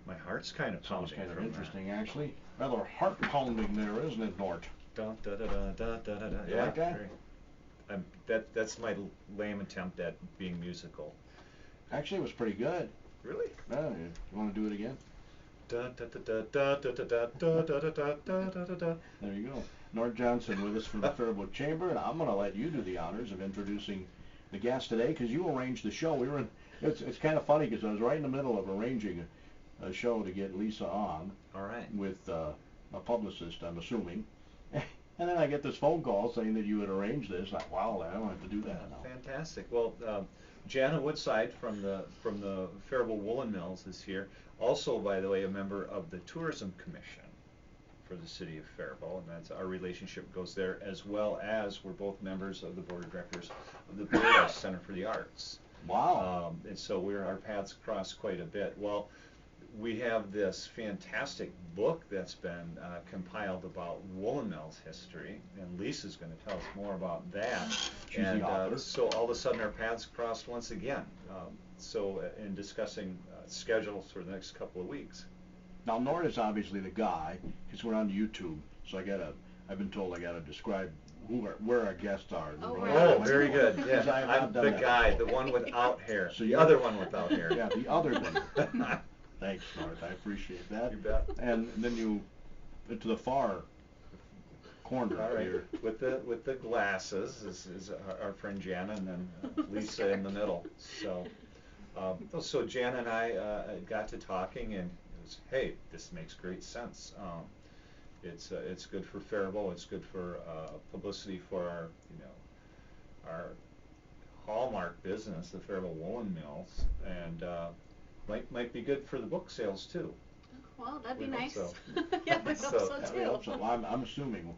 My heart's kind of Sounds pounding. kind of from interesting, actually. Rather heart-pounding there, isn't it, Nort? Da, da, da, da, da, da, da, da. You Yeah, like that? that's my lame attempt at being musical. Actually, it was pretty good. Really? You want to do it again? Da, da, da, da, da, da, da, da, da, da, da, da, da, da. There you go. Nort Johnson with us from the Faribault Chamber, and I'm going to let you do the honors of introducing the guest today, because you arranged the show. It's kind of funny, because I was right in the middle of arranging a show to get Lisa on. All right. With a publicist, I'm assuming. And then I get this phone call saying that you had arranged this. Like, wow, I don't have to do that now. Fantastic. Well, Jana Woodside from the Faribault Woolen Mills is here. Also, by the way, a member of the Tourism Commission for the city of Faribault, and that's our relationship goes there, as well as we're both members of the board of directors of the Faribault Center for the Arts. Wow. And so our paths cross quite a bit. Well, we have this fantastic book that's been compiled about Woolen Mill's history, and Lisa's going to tell us more about that. She's the author. So all of a sudden our paths crossed once again. In discussing schedules for the next couple of weeks. Now, Nort is obviously the guy, because we're on YouTube, so I've been told I gotta describe where our guests are. Oh, very good. Yeah, I'm the guy, the one without hair. So the other one without hair. Yeah, the other one. Thanks, Nort. I appreciate that. You bet. And then you to the far corner here. With the glasses is our friend Jana, and then Lisa in the middle. So Jana and I got to talking, and it was, hey, this makes great sense. It's good for Faribault. It's good for publicity for our hallmark business, the Faribault Woolen Mills, and might be good for the book sales too. Well, that'd be nice. So. Yeah, we hope so too. We hope so. Well, I'm assuming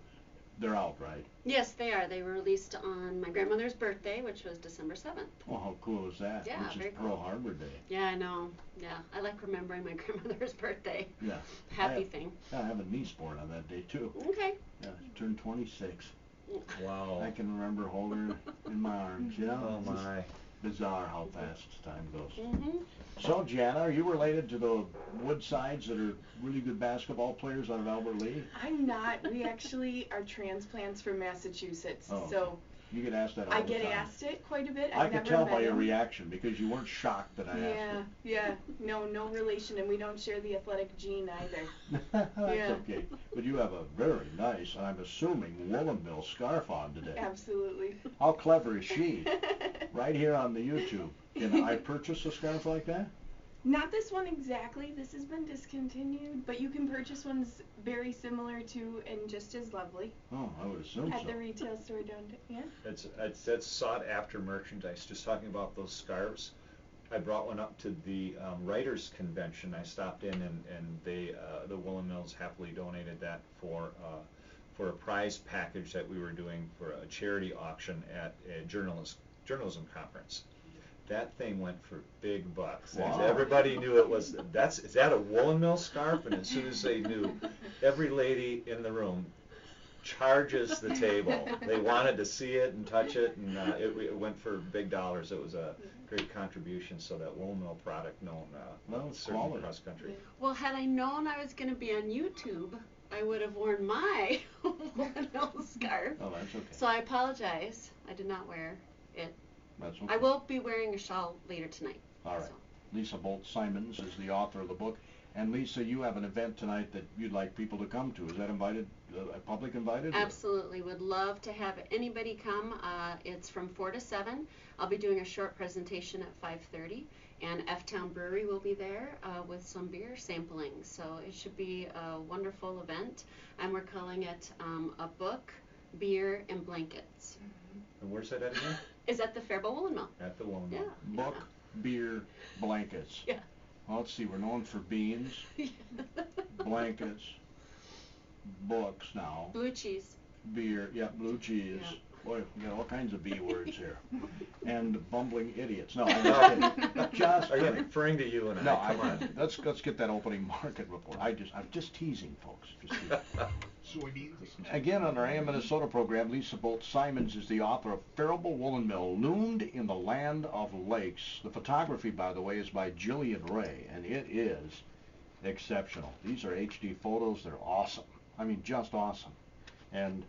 they're out, right? Yes, they are. They were released on my grandmother's birthday, which was December 7th. Well, how cool is that? Yeah, which is very Pearl cool. Harbor Day. Yeah, I know. Yeah, I like remembering my grandmother's birthday. Yeah. Happy thing. I have a niece born on that day too. Okay. Yeah, she turned 26. Wow. I can remember holding her in my arms. Oh my. Bizarre how fast time goes. Mm-hmm. So, Jana, are you related to the Woodsides that are really good basketball players out of Albert Lee? I'm not. We actually are transplants from Massachusetts. Oh, so you get asked that all I the get time. asked it quite a bit. I I've could never tell met by your him. reaction, because you weren't shocked that I asked it. Yeah. No relation, and we don't share the athletic gene either. That's Yeah. okay. But you have a very nice, I'm assuming, Woolen Mill scarf on today. Absolutely. How clever is she? Right here on the YouTube. Can I purchase a scarf like that? Not this one exactly. This has been discontinued, but you can purchase ones very similar to and just as lovely. Oh, I would assume at so. the retail store down. Yeah. It's sought after merchandise. Just talking about those scarves, I brought one up to the writers convention. I stopped in, and they the Woolen Mills happily donated that for a prize package that we were doing for a charity auction at a journalism conference. That thing went for big bucks. Wow. Everybody knew it was. Is that a Woolen Mill scarf? And as soon as they knew, every lady in the room charges the table. They wanted to see it and touch it, and it went for big dollars. It was a great contribution. So that Woolen Mill product known certainly across country. Well, had I known I was going to be on YouTube, I would have worn my Woolen Mill scarf. Oh, that's okay. So I apologize. I did not wear it. That's okay. I will be wearing a shawl later tonight. All right. So. Lisa Bolt-Simons is the author of the book. And Lisa, you have an event tonight that you'd like people to come to. Is that invited, public invited? Absolutely. Would love to have anybody come. It's from 4 to 7. I'll be doing a short presentation at 5:30. And F-Town Brewery will be there with some beer sampling. So it should be a wonderful event. And we're calling it A Book, Beer, and Blankets. And where's that at again? Is at the Faribault Woolen Mill. At the Woolen Mill. Yeah. Book, beer, blankets. Yeah. Well, let's see. We're known for beans, blankets, books now. Blue cheese. Beer, yeah, blue cheese. Yeah. Boy, we got all kinds of B words here. And bumbling idiots. No, I'm just kidding. Just Are you kidding. referring to you and I? No, Come on. let's get that opening market report. I'm just teasing, folks. Just teasing. Again, on our AM Minnesota program, Lisa Bolt Simons is the author of Faribault Woolen Mill, Loomed in the Land of Lakes. The photography, by the way, is by Jillian Ray, and it is exceptional. These are HD photos. They're awesome. I mean, just awesome. And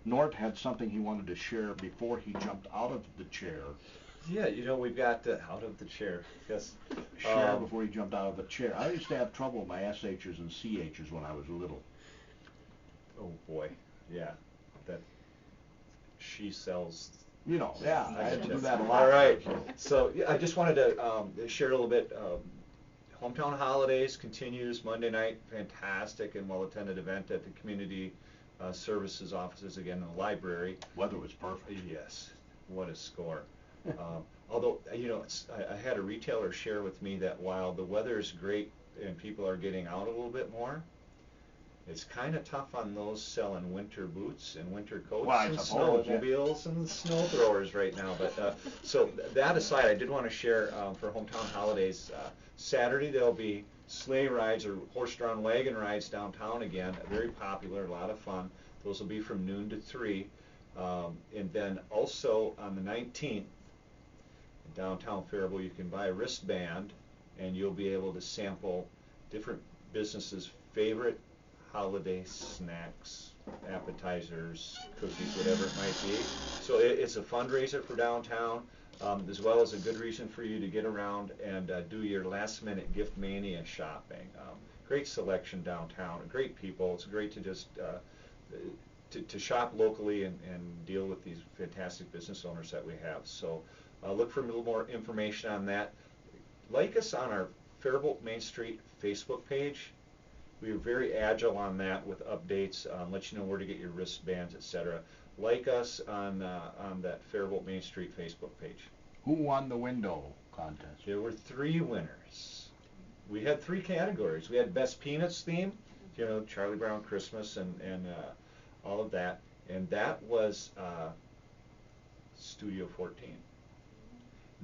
Nort had something he wanted to share before he jumped out of the chair. Yeah, you know, we've got out of the chair. Yes. Share before he jumped out of the chair. I used to have trouble with my SHs and CHs when I was little. Oh boy, yeah. That she sells. You know, yeah, I had to do that a lot. All right. So yeah, I just wanted to share a little bit. Hometown Holidays continues Monday night. Fantastic and well-attended event at the community services offices again in the library. Weather was perfect. Yes. What a score. Although, you know, I had a retailer share with me that while the weather is great and people are getting out a little bit more, it's kind of tough on those selling winter boots and winter coats and snowmobiles and snow throwers right now. But so that aside, I did want to share for Hometown Holidays, Saturday there'll be sleigh rides or horse-drawn wagon rides downtown again. Very popular, a lot of fun. Those will be from noon to 3. And then also on the 19th, in downtown Faribault, you can buy a wristband and you'll be able to sample different businesses' favorite holiday snacks, appetizers, cookies, whatever it might be. So it's a fundraiser for downtown, as well as a good reason for you to get around and do your last-minute gift mania shopping. Great selection downtown, great people. It's great to just to shop locally and deal with these fantastic business owners that we have. So look for a little more information on that. Like us on our Faribault Main Street Facebook page. We are very agile on that with updates, let you know where to get your wristbands, etc. Like us on that Faribault Main Street Facebook page. Who won the window contest? There were 3 winners. We had 3 categories. We had Best Peanuts theme, you know, Charlie Brown Christmas and all of that. And that was Studio 14. And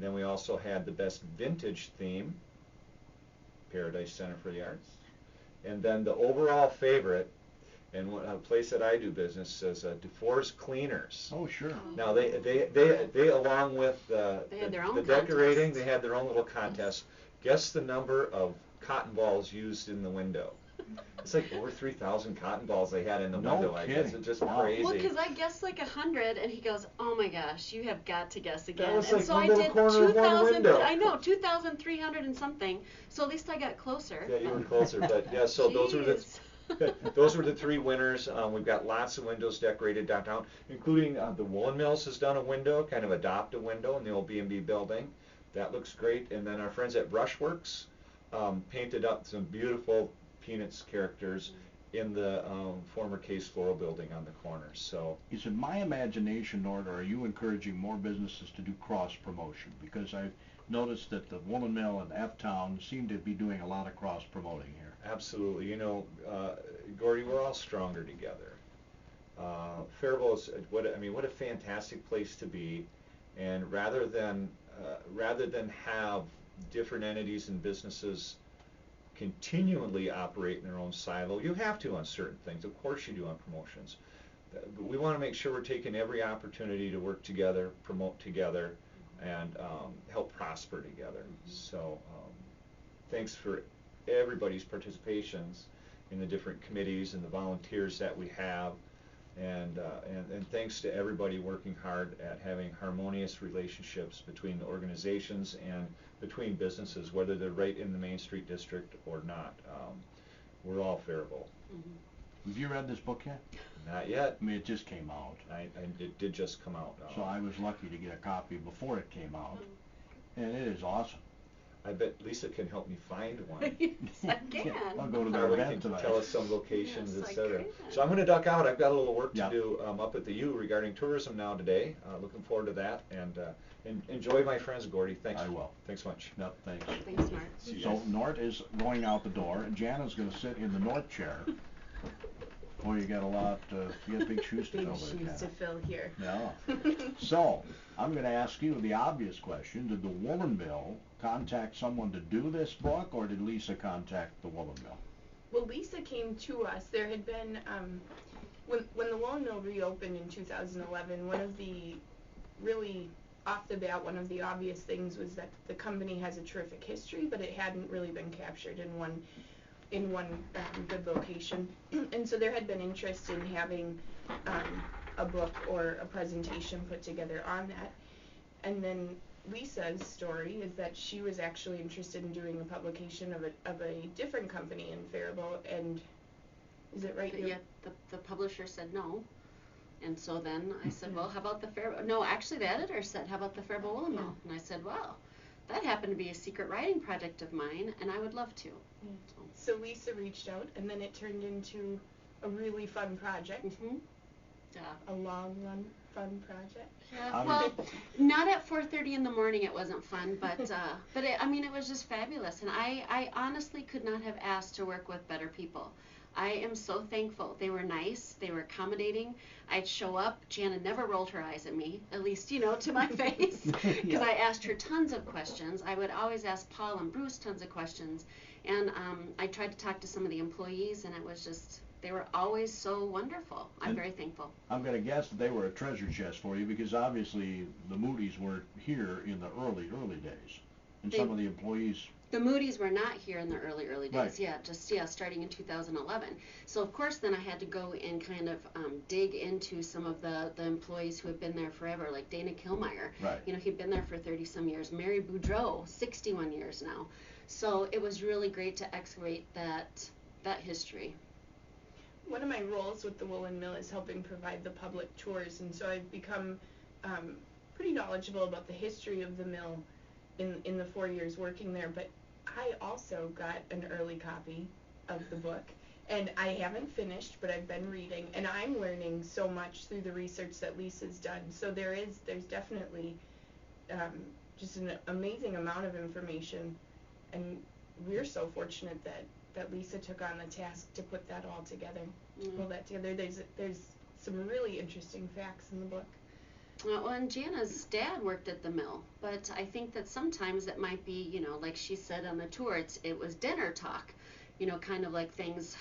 then we also had the Best Vintage theme, Paradise Center for the Arts. And then the overall favorite, and a place that I do business, is DeForest Cleaners. Oh, sure. Now they along with the decorating, contest. they had their own little contest. Guess the number of cotton balls used in the window. It's like over 3,000 cotton balls they had in the window. I guess it's just crazy. Well, because I guessed like 100, and he goes, "Oh my gosh, you have got to guess again." That was and like so one I little did corner of one 2,000. window. I know 2,300 and something. So at least I got closer. Yeah, you were closer, but yeah. So those were the Jeez. those were the 3 winners. We've got lots of windows decorated downtown, including the Woolen Mills has done a window, kind of adopt a window in the old B&B building. That looks great. And then our friends at Brushworks painted up some beautiful Peanuts characters in the former Case Floral building on the corner. So is it my imagination, Nort, or are you encouraging more businesses to do cross promotion? Because I've noticed that the Woolen Mill and F-Town seem to be doing a lot of cross promoting here. absolutely, you know, Gordy, we're all stronger together. Faribault's what a fantastic place to be, and rather than have different entities and businesses continually operate in their own silo. You have to on certain things. Of course you do on promotions. But we want to make sure we're taking every opportunity to work together, promote together, and help prosper together. So thanks for everybody's participations in the different committees and the volunteers that we have. And thanks to everybody working hard at having harmonious relationships between the organizations and between businesses, whether they're right in the Main Street district or not. We're all Faribault. Mm-hmm. Have you read this book yet? Not yet. I mean, it just came out. It did just come out. So I was lucky to get a copy before it came out. And it is awesome. I bet Lisa can help me find one. Yes, I can. I'll go to their Probably event can tonight. tell us some locations, Yes, I etc. can. So I'm going to duck out. I've got a little work to Yeah. do up at the U regarding tourism now today. Looking forward to that, and enjoy my friends, Gordy. Thanks. I will. Thanks much. No, thanks. Thanks, Mark. See you So guys. Nort is going out the door, and Jana's going to sit in the Nort chair. Boy, you got a lot, you got big shoes to Big fill shoes there, to Kat. fill here. Yeah. So, I'm going to ask you the obvious question. Did the Woolen Mill contact someone to do this book, or did Lisa contact the Woolen Mill? Well, Lisa came to us. There had been, when the Woolen Mill reopened in 2011, one of the really off the bat, one of the obvious things was that the company has a terrific history, but it hadn't really been captured in one good location. And so there had been interest in having a book or a presentation put together on that. And then Lisa's story is that she was actually interested in doing a publication of a different company in Faribault, and is it right? Yeah, the publisher said no. And so then I said, well, how about the Faribault? No, actually the editor said, how about the Faribault Woolen Mill? And I said, well, that happened to be a secret writing project of mine, and I would love to. So Lisa reached out, and then it turned into a really fun project. Mm-hmm. Yeah. A long run fun project. Yeah, well, not at 4:30 in the morning. It wasn't fun, but it was just fabulous, and I honestly could not have asked to work with better people. I am so thankful. They were nice. They were accommodating. I'd show up. Jana never rolled her eyes at me, at least, to my face, because I asked her tons of questions. I would always ask Paul and Bruce tons of questions, and I tried to talk to some of the employees, and it was just, they were always so wonderful. I'm very thankful. I'm going to guess that they were a treasure chest for you, because obviously the Moody's weren't here in the early days, and some of the employees. The Moody's were not here in the early days, right. Starting in 2011. So of course then I had to go and kind of dig into some of the employees who had been there forever, like Dana Kilmeyer. Right. He'd been there for 30 some years. Mary Boudreau, 61 years now. So it was really great to excavate that history. One of my roles with the Woolen Mill is helping provide the public tours, and so I've become pretty knowledgeable about the history of the mill in the 4 years working there. But I also got an early copy of the book, and I haven't finished, but I've been reading, and I'm learning so much through the research that Lisa's done. So there's definitely just an amazing amount of information, and we're so fortunate that Lisa took on the task to put that all together, pull that together. There's some really interesting facts in the book. Well, and Jana's dad worked at the mill, but I think that sometimes it might be, like she said on the tour, it was dinner talk, kind of like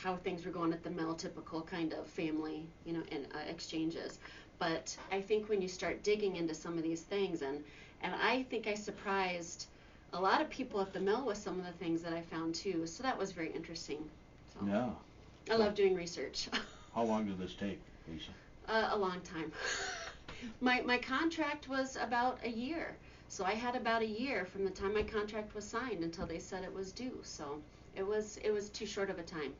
how things were going at the mill, typical kind of family, and exchanges. But I think when you start digging into some of these things, and I think I surprised a lot of people at the mill with some of the things that I found too, so that was very interesting. So, yeah. I love doing research. How long did this take, Lisa? A long time. My contract was about a year, so I had about a year from the time my contract was signed until they said it was due. So it was too short of a time,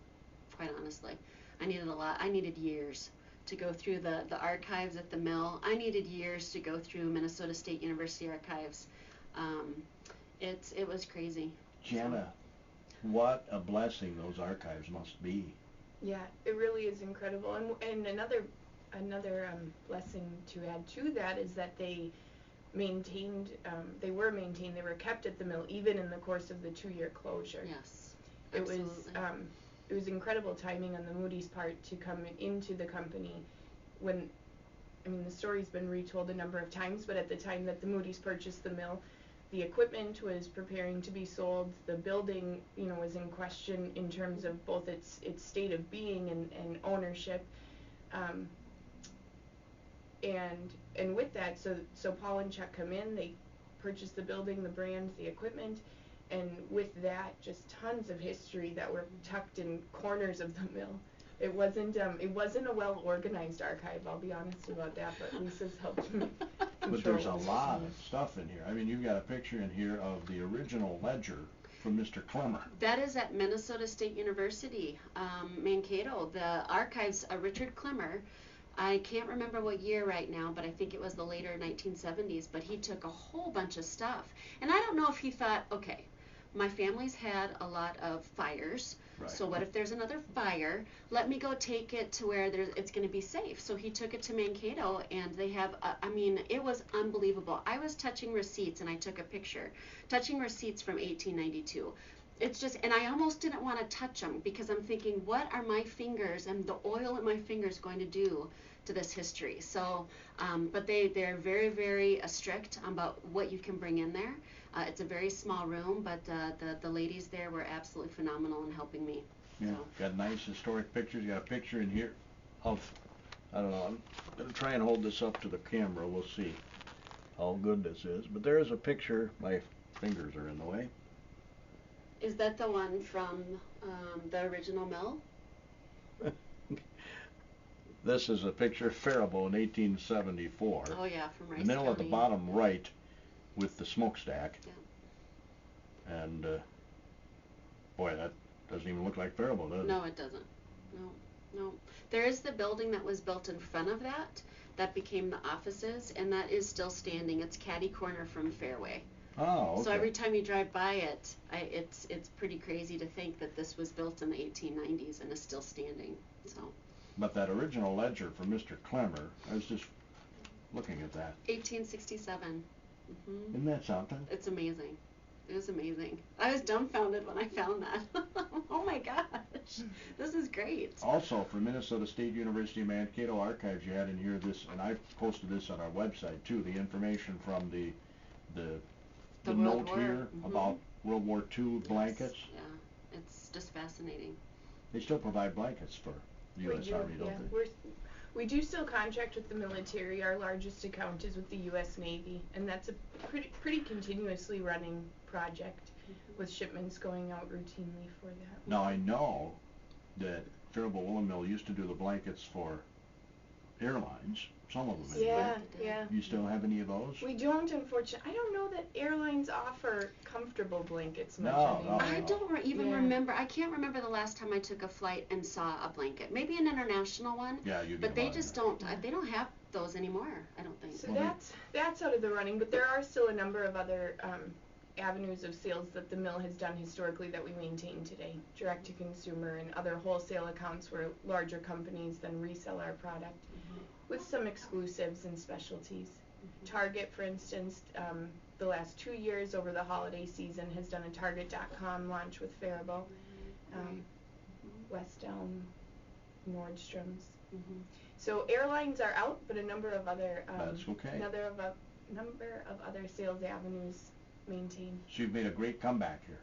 quite honestly. I needed a lot. I needed years to go through the archives at the mill. I needed years to go through Minnesota State University archives. It was crazy. Jana, what a blessing those archives must be. Yeah, it really is incredible. And another blessing to add to that is that they were kept at the mill even in the course of the 2-year closure. Yes, absolutely. It was incredible timing on the Moody's part to come into the company when, the story's been retold a number of times, but at the time that the Moody's purchased the mill, the equipment was preparing to be sold. The building, was in question in terms of both its state of being and ownership. And with that, so Paul and Chuck come in, they purchase the building, the brand, the equipment, and with that, just tons of history that were tucked in corners of the mill. It wasn't a well organized archive, I'll be honest about that, but Lisa's helped me. But there's a lot of stuff in here. You've got a picture in here of the original ledger from Mr. Clemmer. That is at Minnesota State University, Mankato. The archives, Richard Clemmer, I can't remember what year right now, but I think it was the later 1970s, but he took a whole bunch of stuff. And I don't know if he thought, okay, my family's had a lot of fires, right. So what if there's another fire? Let me go take it to where it's going to be safe. So he took it to Mankato, and they have, it was unbelievable. I was touching receipts, and I took a picture, touching receipts from 1892. it's just, and I almost didn't want to touch them because I'm thinking, what are my fingers and the oil in my fingers going to do to this history? So, but they're very, very strict about what you can bring in there. It's a very small room, but the ladies there were absolutely phenomenal in helping me. Yeah, So. got nice historic pictures. You got a picture in here of, I don't know, I'm going to try and hold this up to the camera. We'll see how good this is. But there is a picture. My fingers are in the way. Is that the one from the original mill? This is a picture of Faribault in 1874. Oh yeah, from Rice The mill County. at the bottom right with the smokestack. Yeah. And boy, that doesn't even look like Faribault, does it? No, it doesn't. No. There is the building that was built in front of that. That became the offices, and that is still standing. It's catty corner from Fairway. Oh, okay. So every time you drive by it, it's pretty crazy to think that this was built in the 1890s and is still standing. So. But that original ledger from Mr. Clemmer, I was just looking at that. 1867. Mm-hmm. Isn't that something? It's amazing. It was amazing. I was dumbfounded when I found that. Oh my gosh, this is great. Also, from Minnesota State University Mankato Archives, you had in here this, and I posted this on our website too, the information from the note here about World War II blankets. Yes. Yeah, it's just fascinating. They still provide blankets for the U.S. Army, don't they? We do still contract with the military. Our largest account is with the U.S. Navy, and that's a pretty continuously running project with shipments going out routinely for that. Now I know that Faribault Woolen Mill used to do the blankets for airlines. Some of them. Yeah, yeah. You still have any of those? We don't, unfortunately. I don't know that airlines offer comfortable blankets much No, anymore. I don't even remember. I can't remember the last time I took a flight and saw a blanket. Maybe an international one. Yeah, you. But they just don't. They don't have those anymore. I don't think. So that's out of the running. But there are still a number of other avenues of sales that the mill has done historically that we maintain today. Direct to consumer and other wholesale accounts where larger companies then resell our product. With some exclusives and specialties. Target, for instance, the last 2 years over the holiday season has done a Target.com launch with Faribault, West Elm, Nordstrom's. So airlines are out, but a number of other That's okay. number of other sales avenues maintained. So you've made a great comeback here.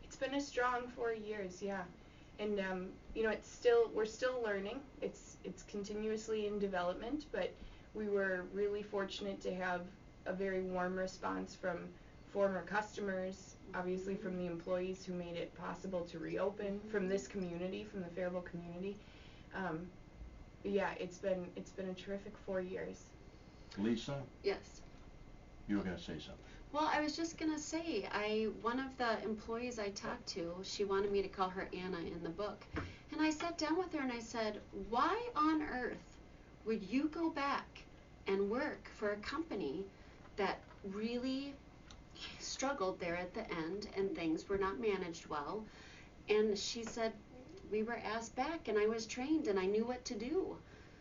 It's been a strong 4 years, yeah. And we're still learning. It's continuously in development, but we were really fortunate to have a very warm response from former customers, obviously from the employees who made it possible to reopen, from this community, from the Faribault community. Yeah, it's been a terrific 4 years. Lisa? Yes. You were going to say something. Well, I was just gonna say, one of the employees I talked to, she wanted me to call her Anna in the book, and I sat down with her and I said, why on earth would you go back and work for a company that really struggled there at the end and things were not managed well? And she said, we were asked back and I was trained and I knew what to do.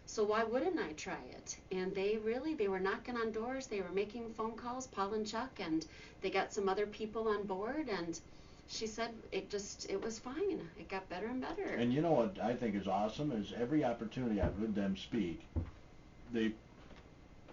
So why wouldn't I try it? And they were knocking on doors, they were making phone calls, Paul and Chuck, and they got some other people on board, and she said it was fine. It got better and better. And you know what I think is awesome is every opportunity I've heard them speak, they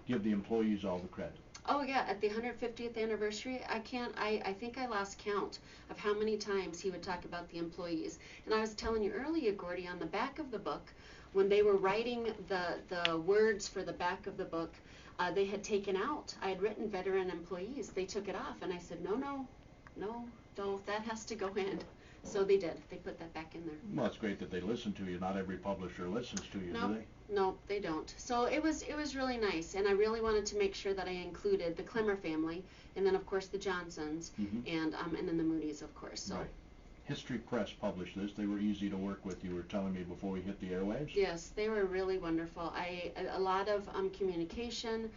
give the employees all the credit. Oh yeah, at the 150th anniversary, I think I lost count of how many times he would talk about the employees. And I was telling you earlier, Gordy, on the back of the book, when they were writing the words for the back of the book, they had taken out, I had written veteran employees. They took it off, and I said, no, that has to go in. So they did. They put that back in there. Well, it's great that they listen to you. Not every publisher listens to you, do they? No, they don't. So it was really nice, and I really wanted to make sure that I included the Clemmer family, and then of course the Johnsons, and then the Moody's, of course. So. Right. History Press published this. They were easy to work with. You were telling me before we hit the airwaves. Yes, they were really wonderful. A lot of communication,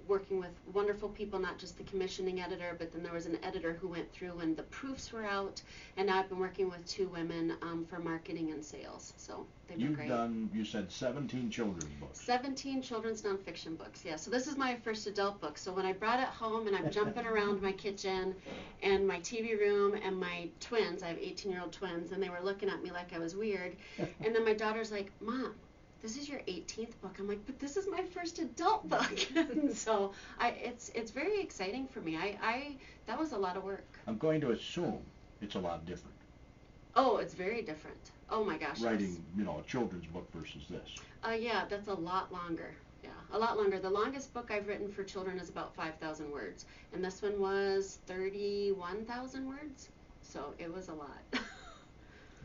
working with wonderful people, not just the commissioning editor, but then there was an editor who went through and the proofs were out, and now I've been working with 2 women for marketing and sales, so they've been great. You've done, you said 17 children's books. 17 children's nonfiction books, yeah. So this is my first adult book. So when I brought it home and I'm jumping around my kitchen and my TV room and my twins, I have 18-year-old twins, and they were looking at me like I was weird. And then my daughter's like, Mom, this is your 18th book. I'm like, but this is my first adult book. So it's very exciting for me. That was a lot of work. I'm going to assume it's a lot different. Oh, it's very different. Oh my gosh. Writing, you know, a children's book versus this. Yeah, that's a lot longer. Yeah, a lot longer. The longest book I've written for children is about 5,000 words, and this one was 31,000 words. So it was a lot.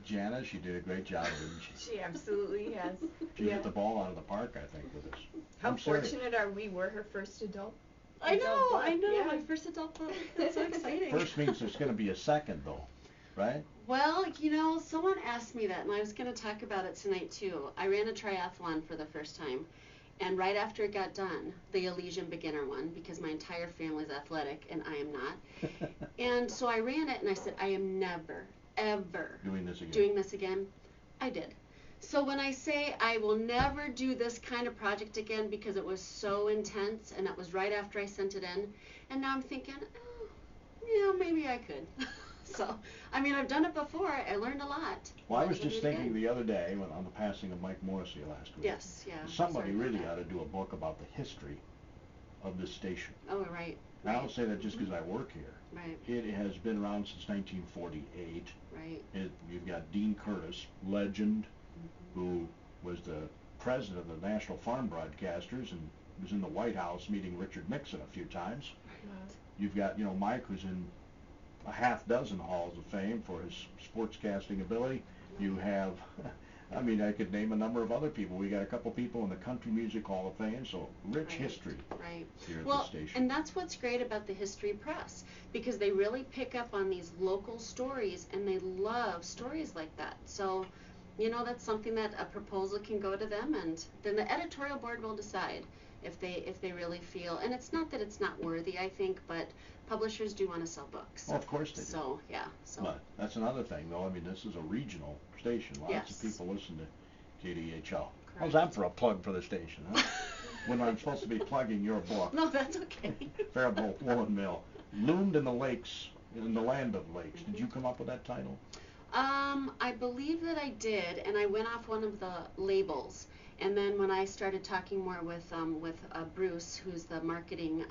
Jana, she did a great job, didn't she? She absolutely has. She hit the ball out of the park, I think, with this. How fortunate are we? We're her first adult. I know, Yeah. my first adult book. That's so exciting. First means there's going to be a second, though, right? Well, you know, someone asked me that, and I was going to talk about it tonight, too. I ran a triathlon for the first time, and right after it got done, the Elysian beginner one, because my entire family's athletic, and I am not. And so I ran it, and I said, I am never, ever doing this again. I did. So when I say I will never do this kind of project again because it was so intense, and that was right after I sent it in, and now I'm thinking, oh, yeah, maybe I could. So, I mean, I've done it before. I learned a lot. Well, I was just thinking the other day on the passing of Mike Morrissey last week. Yes, yeah. Somebody really ought to do a book about the history of this station. Oh, right. And I don't say that just because I work here. Right. It has been around since 1948. Right. You've got Dean Curtis, legend, who was the president of the National Farm Broadcasters and was in the White House meeting Richard Nixon a few times. Right. You've got, you know, Mike, who's in a half dozen halls of fame for his sportscasting ability. You have, I mean, I could name a number of other people. We got a couple people in the Country Music Hall of Fame, so rich history here at the station. And that's what's great about the History Press, because they really pick up on these local stories, and they love stories like that. So, you know, that's something that a proposal can go to them, and then the editorial board will decide if they really feel. And it's not that it's not worthy, I think, but publishers do want to sell books. Well, of course they do. So, yeah. So. But that's another thing, though. I mean, this is a regional station. Lots of people listen to KDHL. Correct. How's that for a plug for the station, huh? When I'm supposed to be plugging your book. No, that's okay. Faribault Woolen Mill. Loomed in the lakes, in the land of lakes. Did you come up with that title? I believe that I did, and I went off one of the labels. And then when I started talking more with Bruce, who's the marketing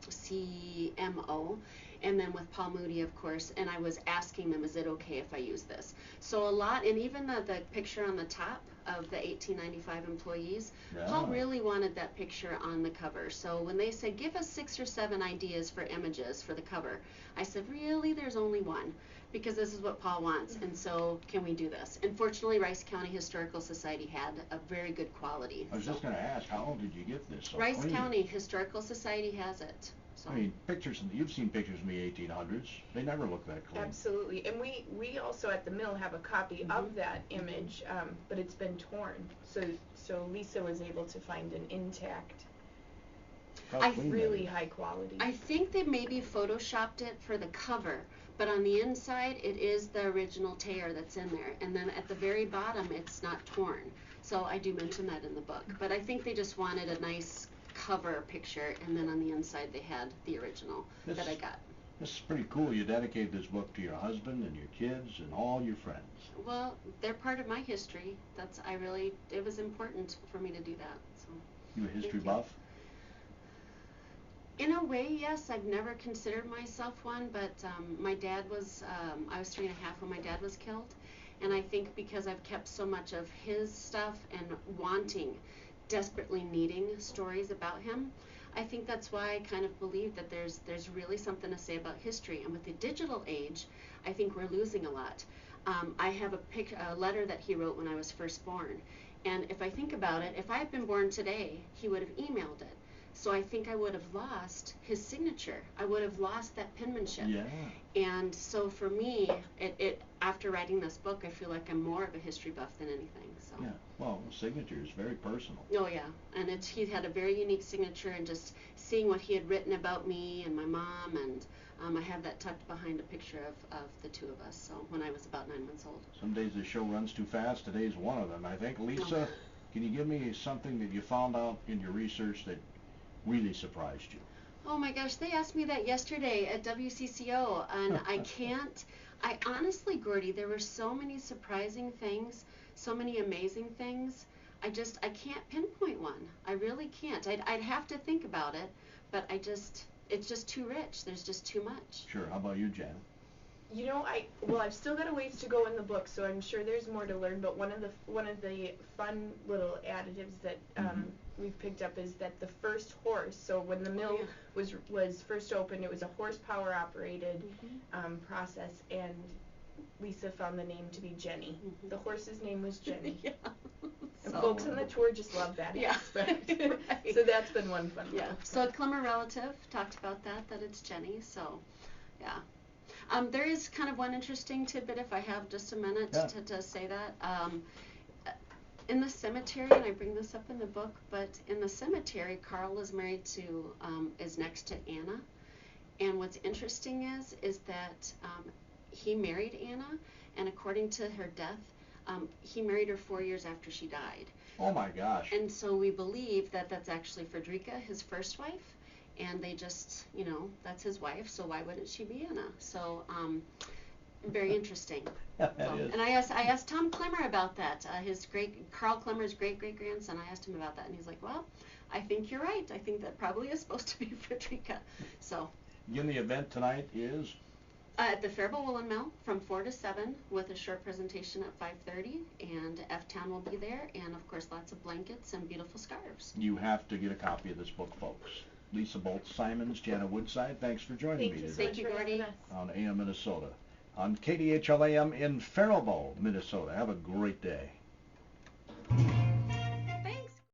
CMO, and then with Paul Moody, of course, and I was asking them, is it okay if I use this? So a lot, and even the picture on the top of the 1895 employees, Paul really wanted that picture on the cover. So when they said, give us 6 or 7 ideas for images for the cover, I said, really, there's only one, because this is what Paul wants, and so can we do this? And fortunately, Rice County Historical Society had a very good quality. I was just going to ask, how did you get this so Rice clean? County Historical Society has it. So. I mean, pictures, you've seen pictures from the 1800s. They never look that clean. Absolutely. And we also at the mill have a copy of that image, but it's been torn. So Lisa was able to find an intact, really high quality. I think they maybe photoshopped it for the cover, but on the inside it is the original tear that's in there, and then at the very bottom it's not torn. So I do mention that in the book, but I think they just wanted a nice cover picture, and then on the inside they had the original that I got. This is pretty cool. You dedicated this book to your husband and your kids and all your friends. Well, they're part of my history. It was important for me to do that. So. You a history buff? In a way, yes. I've never considered myself one, but my dad was, I was 3 and a half when my dad was killed, and I think because I've kept so much of his stuff and desperately needing stories about him, I think that's why I kind of believe that there's really something to say about history. And with the digital age, I think we're losing a lot. I have a letter that he wrote when I was first born, and if I think about it, if I had been born today, he would have emailed it. So I think I would have lost his signature. I would have lost that penmanship. Yeah. And so for me, it after writing this book, I feel like I'm more of a history buff than anything. So. Yeah. Well, signature is very personal. Oh yeah, and he had a very unique signature, and just seeing what he had written about me and my mom, and I have that tucked behind a picture of the two of us. So when I was about 9 months old. Some days the show runs too fast. Today's one of them, I think. Lisa, can you give me something that you found out in your research that really surprised you? Oh my gosh, they asked me that yesterday at WCCO, and I honestly, Gordy, there were so many surprising things, so many amazing things. I can't pinpoint one. I really can't. I'd have to think about it, but it's just too rich. There's just too much. Sure. How about you, Jan? You know, I've still got a ways to go in the book, so I'm sure there's more to learn. But one of the fun little additives that we've picked up is that the first horse. So when the mill was first opened, it was a horsepower operated process, and Lisa found the name to be Jenny. The horse's name was Jenny. Yeah. And folks on the tour just love that aspect. Right. So that's been one fun one. Yeah. So a Clemmer relative talked about that it's Jenny. So, yeah. There is kind of one interesting tidbit, if I have just a minute to say that. In the cemetery, and I bring this up in the book, but in the cemetery, Carl is married to, is next to Anna. And what's interesting is that he married Anna, and according to her death, he married her 4 years after she died. Oh my gosh. And so we believe that that's actually Frederica, his first wife, and they just, that's his wife, so why wouldn't she be Anna? So, very interesting. Yeah, that is. And I asked Tom Clemmer about that, Carl Clemmer's great-great-grandson. I asked him about that, and he's like, well, I think you're right. I think that probably is supposed to be Frederica. So. Again, the event tonight is? At the Faribault Woolen Mill from 4 to 7 with a short presentation at 5:30, and F-Town will be there, and of course lots of blankets and beautiful scarves. You have to get a copy of this book, folks. Lisa Bolt-Simons, Jana Woodside, thanks for joining me today. Thank you, Gordy. On AM Minnesota. On KDHLAM in Faribault, Minnesota. Have a great day.